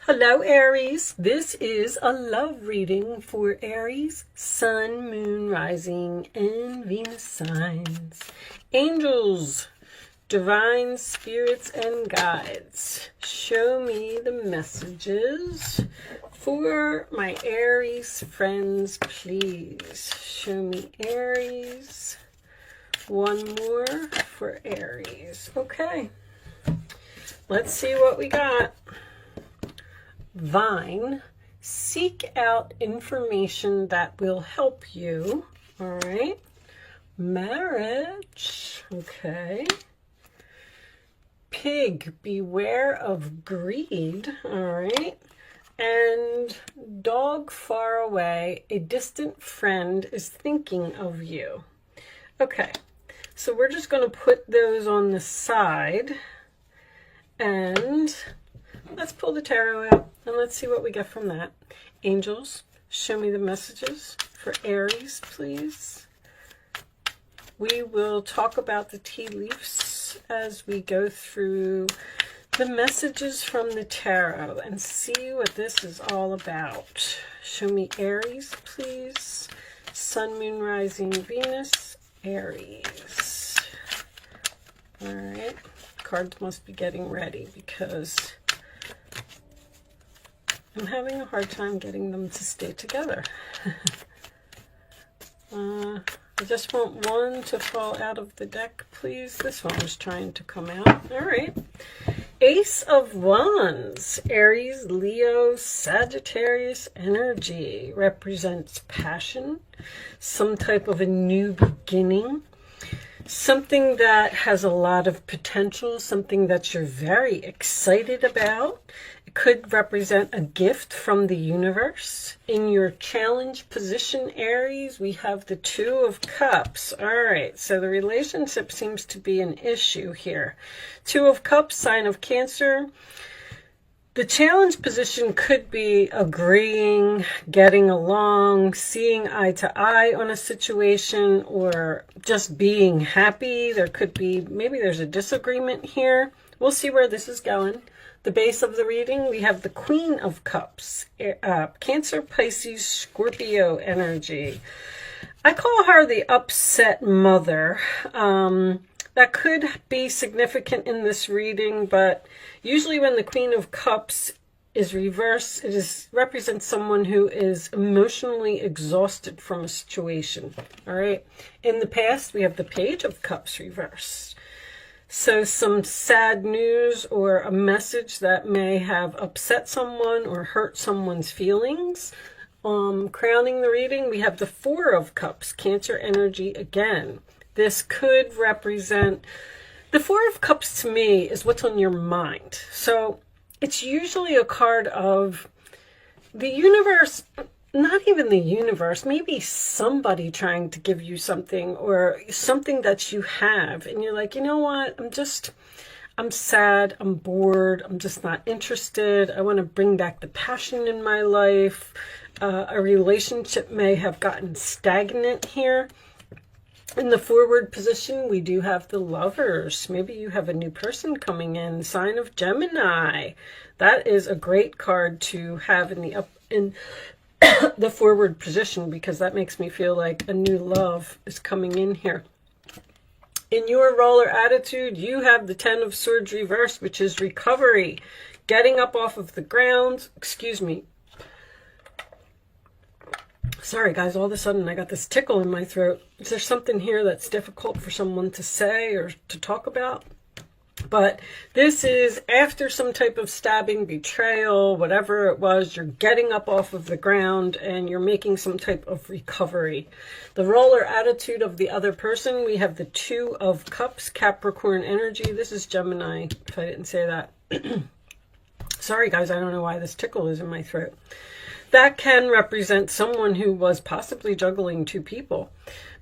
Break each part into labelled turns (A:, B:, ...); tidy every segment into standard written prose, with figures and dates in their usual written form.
A: Hello Aries, this is a love reading for Aries, Sun, Moon, Rising, and Venus signs. Angels, divine spirits, and guides, show me the messages for my Aries friends, please. Show me Aries. One more for Aries. Okay, let's see what we got. Vine, seek out information that will help you. All right. Marriage. Okay. Pig, beware of greed. All right. And dog, far away, a distant friend is thinking of you. Okay. So we're just going to put those on the side and let's pull the tarot out and let's see what we get from that. Angels, show me the messages for Aries, please. We will talk about the tea leaves as we go through the messages from the tarot and see what this is all about. Show me Aries, please. Sun, Moon, Rising, Venus, Aries. All right. Cards must be getting ready because I'm having a hard time getting them to stay together. I just want one to fall out of the deck, please. This one was trying to come out. All right. Ace of Wands, Aries, Leo, Sagittarius energy represents passion, some type of a new beginning, something that has a lot of potential, something that you're very excited about. It could represent a gift from the universe. In your challenge position, Aries, we have the Two of Cups. All right, so the relationship seems to be an issue here. Two of Cups, sign of Cancer. The challenge position could be agreeing, getting along, seeing eye to eye on a situation, or just being happy. There could be, maybe there's a disagreement here. We'll see where this is going. The base of the reading, we have the Queen of Cups, Cancer, Pisces, Scorpio energy. I call her the upset mother. That could be significant in this reading, but usually when the Queen of Cups is reversed, it represents someone who is emotionally exhausted from a situation. All right. In the past, we have the Page of Cups reversed. So some sad news or a message that may have upset someone or hurt someone's feelings. Crowning the reading, we have the Four of Cups, Cancer energy again. This could represent, the Four of Cups to me is what's on your mind. So it's usually a card of the universe, not even the universe, maybe somebody trying to give you something or something that you have. And you're like, you know what, I'm sad, I'm bored, I'm just not interested. I want to bring back the passion in my life. A relationship may have gotten stagnant here. In the forward position, we do have the Lovers. Maybe you have a new person coming in, sign of Gemini. That is a great card to have in the forward position because that makes me feel like a new love is coming in here. In your roller attitude, you have the Ten of Swords reversed, which is recovery, getting up off of the ground. Excuse me. Sorry, guys, all of a sudden I got this tickle in my throat. Is there something here that's difficult for someone to say or to talk about? But this is after some type of stabbing, betrayal, whatever it was, you're getting up off of the ground and you're making some type of recovery. The roller attitude of the other person, we have the Two of Cups, Capricorn energy. This is Gemini, if I didn't say that. Sorry, guys, I don't know why this tickle is in my throat. That can represent someone who was possibly juggling two people,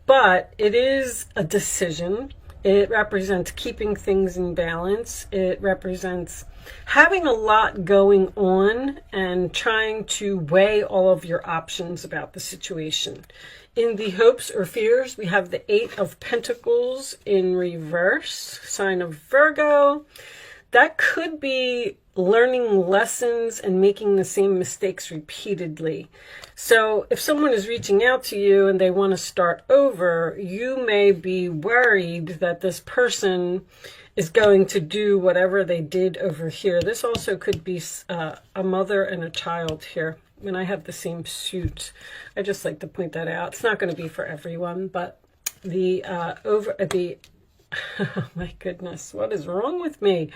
A: but it is a decision. It represents keeping things in balance. It represents having a lot going on and trying to weigh all of your options about the situation. In the hopes or fears, we have the Eight of Pentacles in reverse, sign of Virgo. that could be learning lessons and making the same mistakes repeatedly. So if someone is reaching out to you and they want to start over, you may be worried that this person is going to do whatever they did over here. This also could be a mother and a child here. When I have the same suit, I just like to point that out. It's not going to be for everyone, but oh my goodness, what is wrong with me?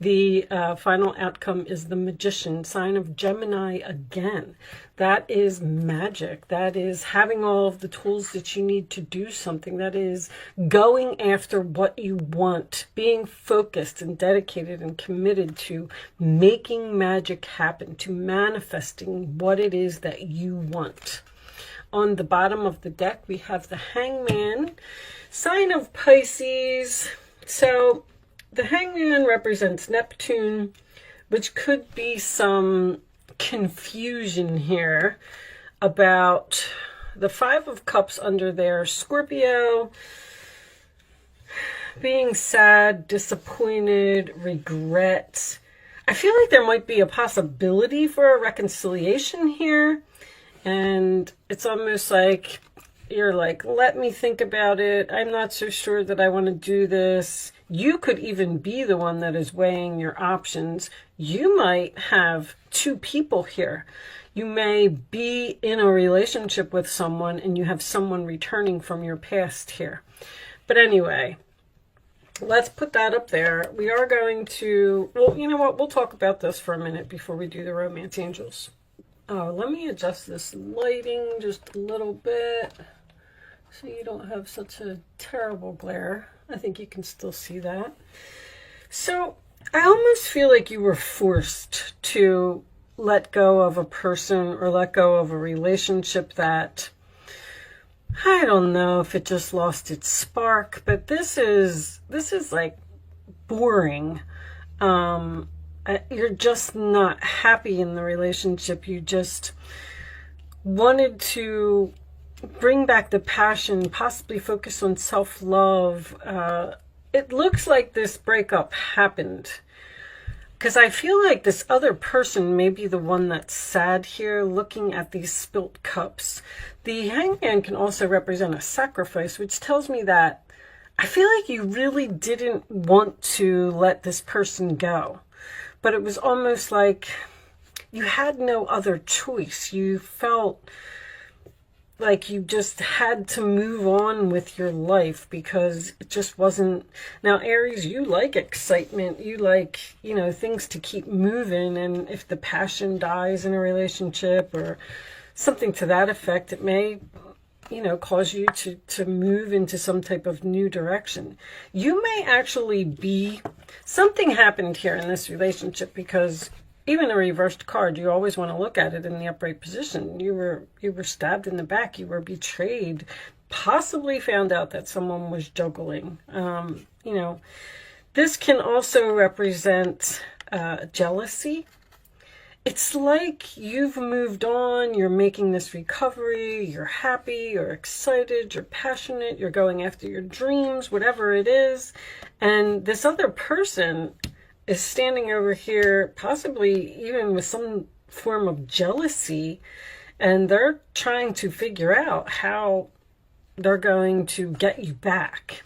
A: The final outcome is the Magician, sign of Gemini again. That is magic. That is having all of the tools that you need to do something. That is going after what you want, being focused and dedicated and committed to making magic happen, to manifesting what it is that you want. On the bottom of the deck, we have the Hangman, sign of Pisces. So the Hangman represents Neptune, which could be some confusion here about the Five of Cups under there. Scorpio, being sad, disappointed, regret. I feel like there might be a possibility for a reconciliation here. And it's almost like you're like, let me think about it. I'm not so sure that I want to do this. You could even be the one that is weighing your options. You might have two people here. You may be in a relationship with someone and you have someone returning from your past here. But anyway, let's put that up there. We are going to, well, you know what? We'll talk about this for a minute before we do the Romance Angels. Oh, let me adjust this lighting just a little bit so you don't have such a terrible glare. I think you can still see that. So I almost feel like you were forced to let go of a person or let go of a relationship that, I don't know if it just lost its spark, but this is like boring. You're just not happy in the relationship. You just wanted to bring back the passion, possibly focus on self-love. It looks like this breakup happened because I feel like this other person may be the one that's sad here, looking at these spilt cups. The Hangman can also represent a sacrifice, which tells me that I feel like you really didn't want to let this person go. But it was almost like you had no other choice. You felt like you just had to move on with your life because it just wasn't. Now, Aries, you like excitement. You like, you know, things to keep moving. And if the passion dies in a relationship or something to that effect, it may, you know, cause you to move into some type of new direction. You may actually be, something happened here in this relationship because even a reversed card, you always want to look at it in the upright position. You were stabbed in the back. You were betrayed, possibly found out that someone was juggling. You know, this can also represent jealousy. It's like you've moved on, you're making this recovery, you're happy, you're excited, you're passionate, you're going after your dreams, whatever it is. And this other person is standing over here, possibly even with some form of jealousy, and they're trying to figure out how they're going to get you back.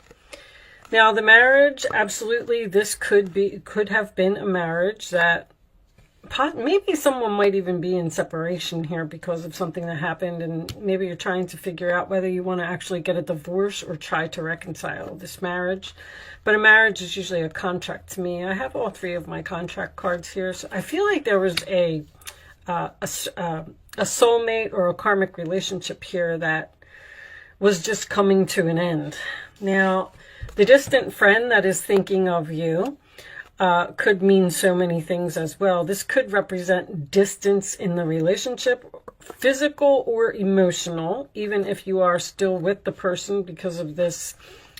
A: Now, the marriage, absolutely, this could have been a marriage that maybe someone might even be in separation here because of something that happened, and maybe you're trying to figure out whether you want to actually get a divorce or try to reconcile this marriage. But a marriage is usually a contract to me. I have all three of my contract cards here, so I feel like there was a soulmate or a karmic relationship here that was just coming to an end. Now, the distant friend that is thinking of you could mean so many things as well. This could represent distance in the relationship, physical or emotional, even if you are still with the person because of this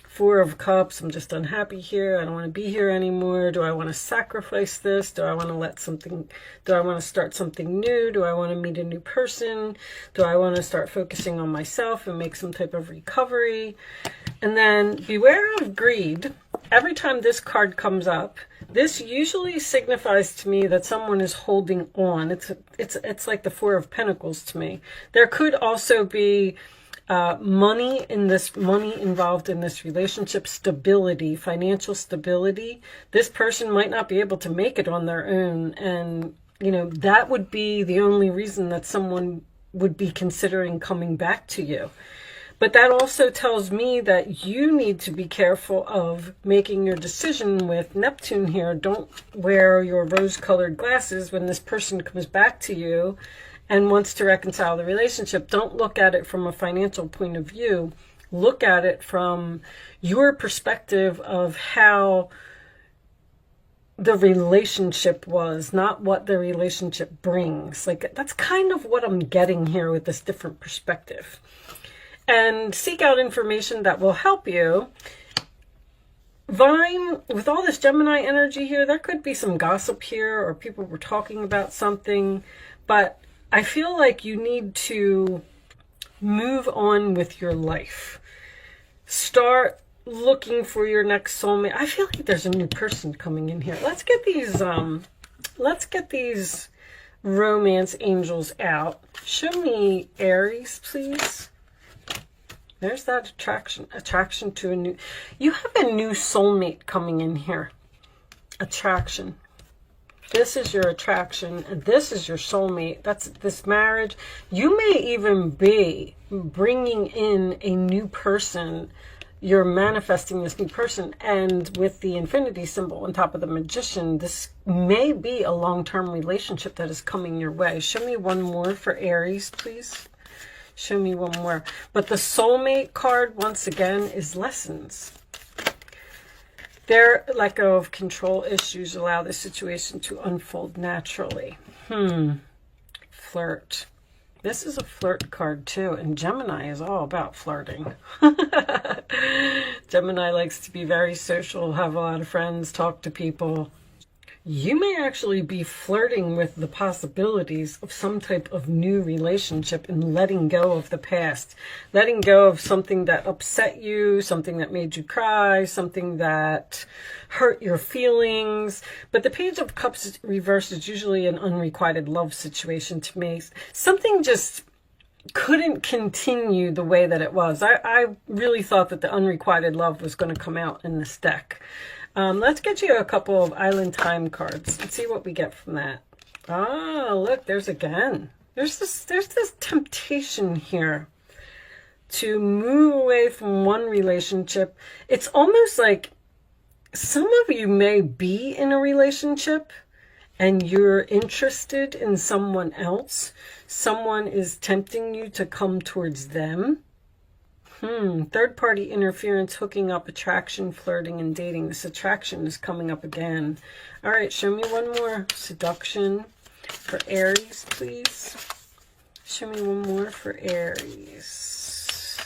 A: Four of Cups. I'm just unhappy here. I don't want to be here anymore. Do I want to sacrifice this? Do I want to start something new? Do I want to meet a new person? Do I want to start focusing on myself and make some type of recovery? And then beware of greed. every time this card comes up, this usually signifies to me that someone is holding on. It's like the Four of Pentacles to me. There could also be money involved in this relationship, stability, financial stability. This person might not be able to make it on their own, and you know, that would be the only reason that someone would be considering coming back to you. But that also tells me that you need to be careful of making your decision with Neptune here. Don't wear your rose-colored glasses when this person comes back to you and wants to reconcile the relationship. Don't look at it from a financial point of view. Look at it from your perspective of how the relationship was, not what the relationship brings. Like, that's kind of what I'm getting here with this different perspective. And seek out information that will help you. Vine, with all this Gemini energy here, there could be some gossip here, or people were talking about something, but I feel like you need to move on with your life. Start looking for your next soulmate. I feel like there's a new person coming in here. Let's get these romance angels out. Show me Aries, please. There's that attraction to a new, you have a new soulmate coming in here. Attraction. This is your attraction, and this is your soulmate. That's this marriage. You may even be bringing in a new person. You're manifesting this new person, and with the infinity symbol on top of the Magician, this may be a long-term relationship that is coming your way. Show me one more for Aries, please. Show me one more. But the soulmate card, once again, is lessons. Let go of control issues, allow the situation to unfold naturally. Flirt. This is a flirt card too, and Gemini is all about flirting. Gemini likes to be very social, have a lot of friends, talk to people. You may actually be flirting with the possibilities of some type of new relationship and letting go of the past. Letting go of something that upset you, something that made you cry, something that hurt your feelings. But the Page of Cups reversed is usually an unrequited love situation to me. Something just couldn't continue the way that it was. I really thought that the unrequited love was going to come out in this deck. Let's get you a couple of Island Time cards and see what we get from that. Ah, look, there's again. There's this temptation here to move away from one relationship. It's almost like some of you may be in a relationship and you're interested in someone else. Someone is tempting you to come towards them. Third-party interference, hooking up, attraction, flirting, and dating. This attraction is coming up again. All right, show me one more. Seduction for Aries, please. Show me one more for Aries.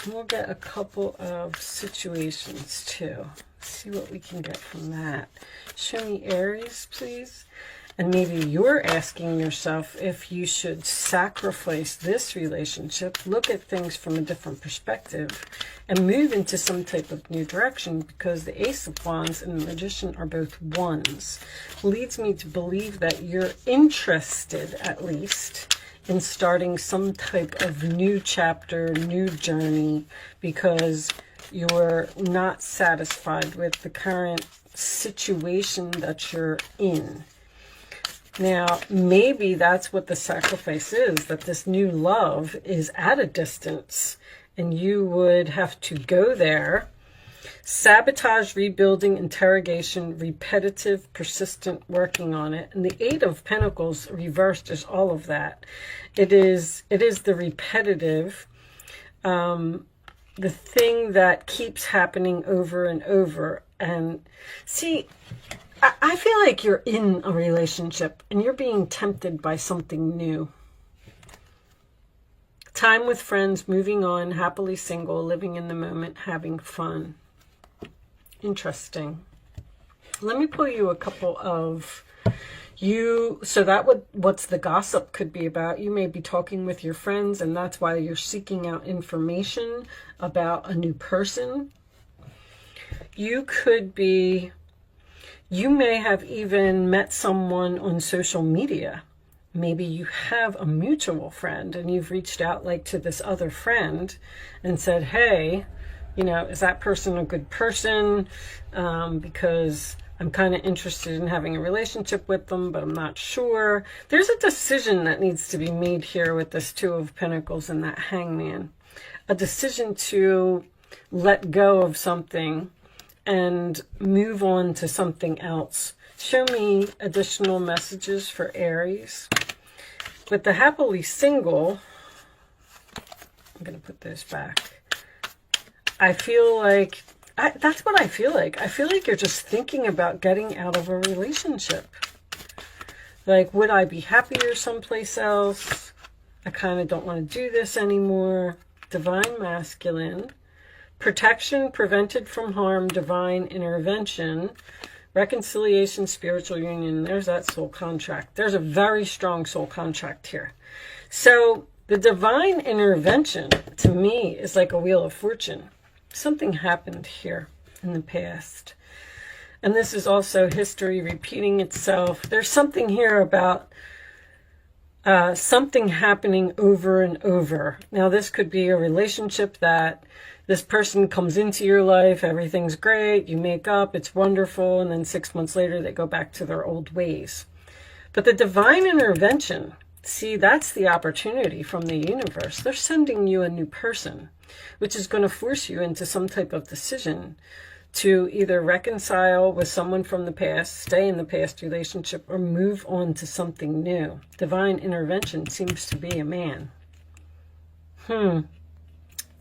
A: We'll get a couple of situations, too. See what we can get from that. Show me Aries, please. And maybe you're asking yourself if you should sacrifice this relationship, look at things from a different perspective, and move into some type of new direction, because the Ace of Wands and the Magician are both ones. Leads me to believe that you're interested, at least, in starting some type of new chapter, new journey, because you're not satisfied with the current situation that you're in. Now, maybe that's what the sacrifice is, that this new love is at a distance and you would have to go there. Sabotage, rebuilding, interrogation, repetitive, persistent, working on it. And the Eight of Pentacles reversed is all of that. It is the repetitive, the thing that keeps happening over and over. And see, I feel like you're in a relationship and you're being tempted by something new. Time with friends, moving on, happily single, living in the moment, having fun. Interesting. Let me pull you a couple of so that what's the gossip could be about. You may be talking with your friends, and that's why you're seeking out information about a new person. You may have even met someone on social media. Maybe you have a mutual friend and you've reached out like to this other friend and said, hey, you know, is that person a good person? Because I'm kind of interested in having a relationship with them, but I'm not sure. There's a decision that needs to be made here with this Two of Pentacles and that Hangman. A decision to let go of something and move on to something else. Show me additional messages for Aries. With the happily single, I'm going to put this back. I feel like, that's what I feel like. I feel like you're just thinking about getting out of a relationship. Like, would I be happier someplace else? I kind of don't want to do this anymore. Divine Masculine. Protection, prevented from harm, divine intervention. Reconciliation, spiritual union. There's that soul contract. There's a very strong soul contract here. So the divine intervention to me is like a wheel of fortune. Something happened here in the past. And this is also history repeating itself. There's something here about something happening over and over. Now, this could be a relationship that this person comes into your life, everything's great, you make up, it's wonderful, and then 6 months later they go back to their old ways. But the divine intervention, see, that's the opportunity from the universe. They're sending you a new person, which is going to force you into some type of decision to either reconcile with someone from the past, stay in the past relationship, or move on to something new. Divine intervention seems to be a man.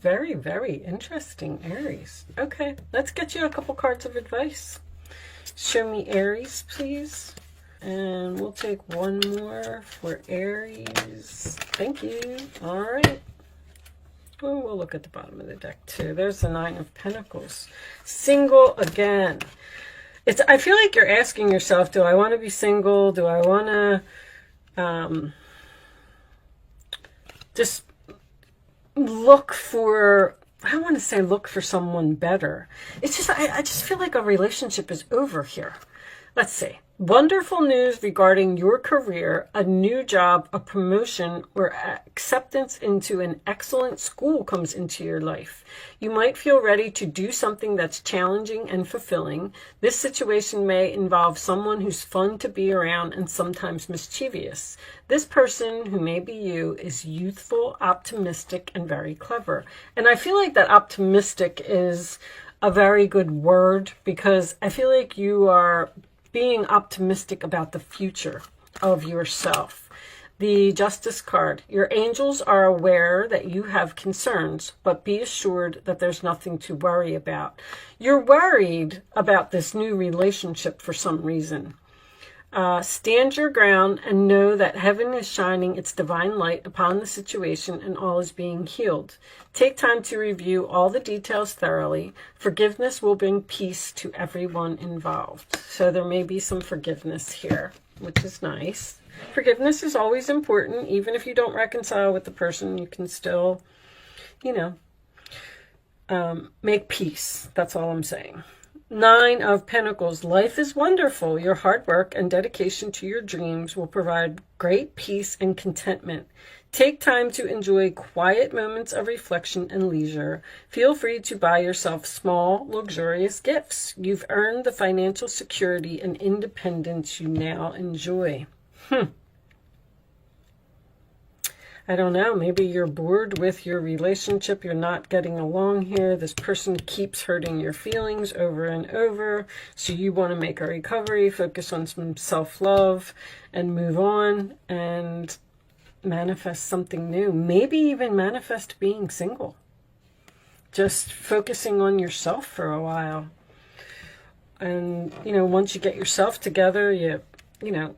A: Very, very interesting, Aries. Okay, let's get you a couple cards of advice. Show me Aries, please. And we'll take one more for Aries. Thank you. All right. Oh, we'll look at the bottom of the deck too. There's the Nine of Pentacles. Single again. I feel like you're asking yourself, do I want to be single? Do I want to just look for, I don't want to say look for someone better. It's just, I just feel like a relationship is over here. Let's see. Wonderful news regarding your career, a new job, a promotion, or acceptance into an excellent school comes into your life. You might feel ready to do something that's challenging and fulfilling. This situation may involve someone who's fun to be around and sometimes mischievous. This person, who may be you, is youthful, optimistic, and very clever. And I feel like that optimistic is a very good word, because I feel like you are being optimistic about the future of yourself. The Justice card. Your angels are aware that you have concerns, but be assured that there's nothing to worry about. You're worried about this new relationship for some reason. Stand your ground and know that heaven is shining its divine light upon the situation and all is being healed. Take time to review all the details thoroughly. Forgiveness will bring peace to everyone involved. So there may be some forgiveness here, which is nice. Forgiveness is always important. Even if you don't reconcile with the person, you can still, you know, make peace. That's all I'm saying. Nine of Pentacles. Life is wonderful. Your hard work and dedication to your dreams will provide great peace and contentment. Take time to enjoy quiet moments of reflection and leisure. Feel free to buy yourself small, luxurious gifts. You've earned the financial security and independence you now enjoy. I don't know, maybe you're bored with your relationship, you're not getting along here, this person keeps hurting your feelings over and over, so you want to make a recovery, focus on some self-love, and move on, and manifest something new. Maybe even manifest being single. Just focusing on yourself for a while. And, you know, once you get yourself together, you know,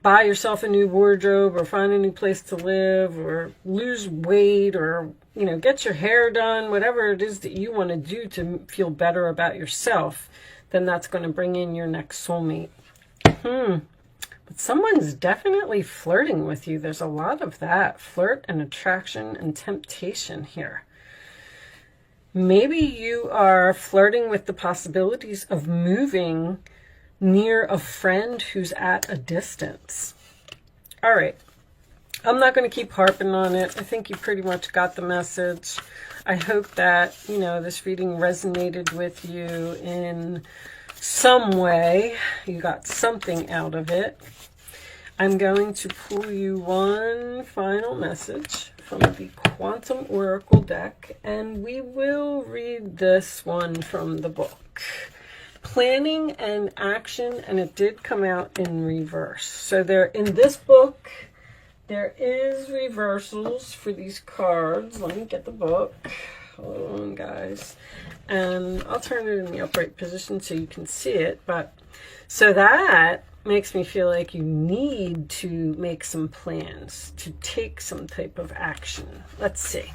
A: buy yourself a new wardrobe, or find a new place to live, or lose weight, or, you know, get your hair done, whatever it is that you want to do to feel better about yourself, then that's going to bring in your next soulmate. But someone's definitely flirting with you. There's a lot of that. Flirt and attraction and temptation here. Maybe you are flirting with the possibilities of moving near a friend who's at a distance. All right. I'm not going to keep harping on it. I think you pretty much got the message. I hope that, this reading resonated with you in some way. You got something out of it. I'm going to pull you one final message from the Quantum Oracle deck, and we will read this one from the book. Planning and Action, and it did come out in reverse. So there, in this book, there is reversals for these cards. Let me get the book. Hold on, guys. And I'll turn it in the upright position so you can see it. But so that makes me feel like you need to make some plans, to take some type of action. Let's see.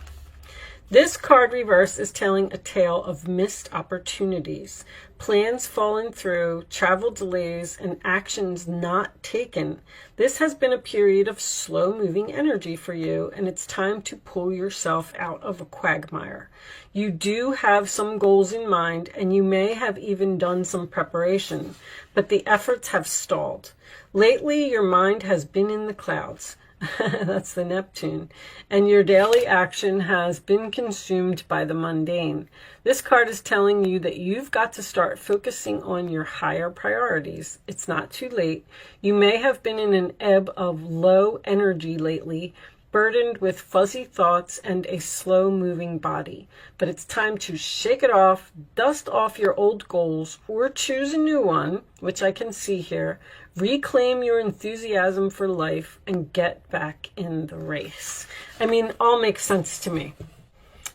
A: This card reverse is telling a tale of missed opportunities, plans falling through, travel delays, and actions not taken. This has been a period of slow-moving energy for you, and it's time to pull yourself out of a quagmire. You do have some goals in mind, and you may have even done some preparation, but the efforts have stalled. Lately, your mind has been in the clouds. That's the Neptune. And your daily action has been consumed by the mundane. This card is telling you that you've got to start focusing on your higher priorities. It's not too late. You may have been in an ebb of low energy lately, burdened with fuzzy thoughts and a slow-moving body. But it's time to shake it off, dust off your old goals, or choose a new one, which I can see here. Reclaim your enthusiasm for life and get back in the race. I mean, all makes sense to me.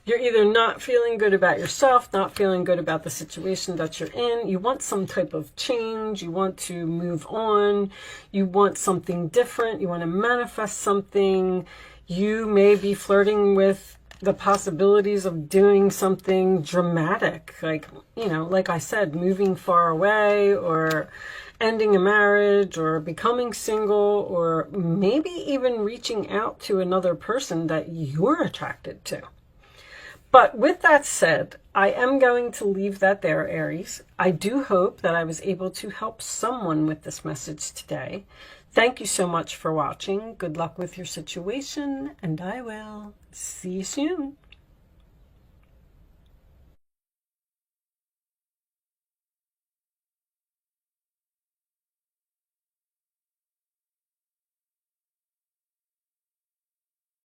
A: You're either not feeling good about yourself, not feeling good about the situation that you're in. You want some type of change. You want to move on. You want something different. You want to manifest something. You may be flirting with the possibilities of doing something dramatic, like, like I said, moving far away, or ending a marriage, or becoming single, or maybe even reaching out to another person that you're attracted to. But with that said, I am going to leave that there, Aries. I do hope that I was able to help someone with this message today. Thank you so much for watching. Good luck with your situation, and I will see you soon.